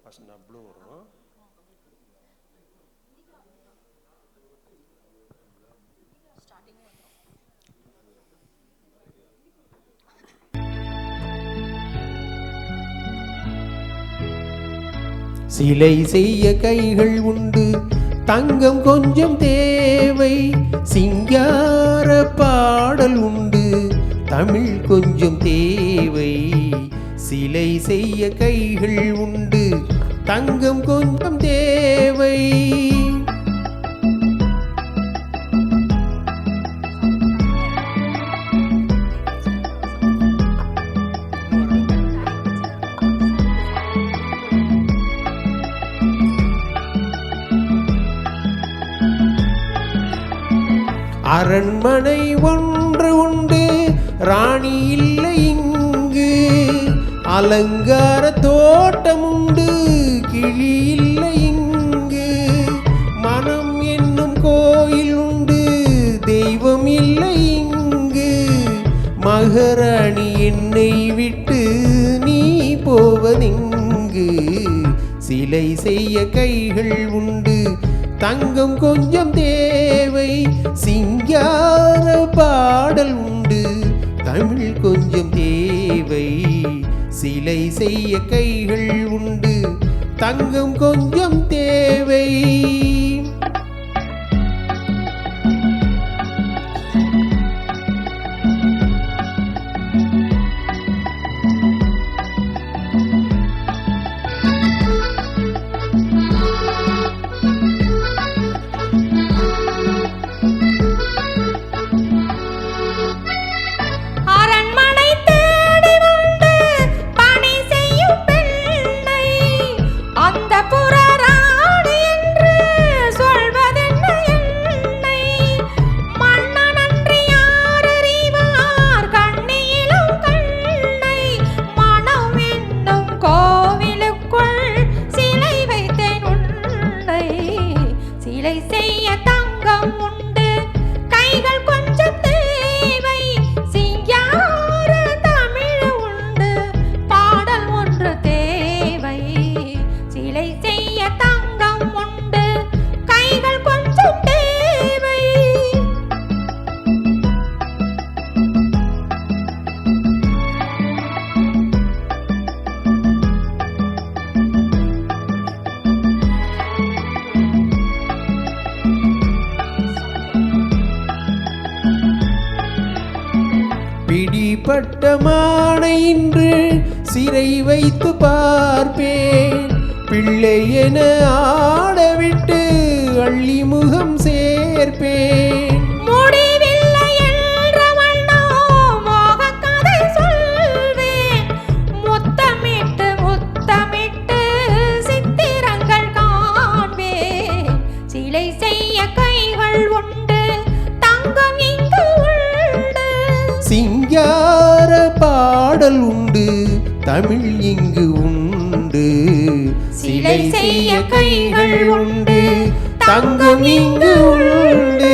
First நான் blue வரும். சிலை செய்ய கைகள் உண்டு, தங்கம் கொஞ்சம் தேவை. சிங்கார பாடல் உண்டு, தமிழ் கொஞ்சம் தேவை. சிலை செய்ய கைகள் உண்டு, தங்கம் கொஞ்சம் தேவை. அரண்மனை ஒன்று உண்டு, ராணி இல்லை இங்கு. அலங்கார தோட்டம் உண்டு, கிளி இல்லை இங்கு. மனம் என்னும் கோயில் உண்டு, தெய்வம் இல்லை இங்கு. மகாராணி என்னை விட்டு நீ போவதெங்கு? சிலை செய்ய கைகள் உண்டு, தங்கம் கொஞ்சம் தேவை. சிங்கார பாடல் உண்டு, தமிழ் கொஞ்சம் தேவை. சிலை செய்ய கைகள் உண்டு, தங்கம் கொஞ்சம் தேவை. பிடிப்பட்ட மானை இன்று சிறை வைத்து பார்ப்பேன். பிள்ளை என ஆடவிட்டு அள்ளி முகம் சேர்ப்பேன். சிங்கார பாடல் உண்டு, தமிழ் இங்கு உண்டு. சிலை செய்ய கைகள் உண்டு, தங்கம் இங்கு உண்டு.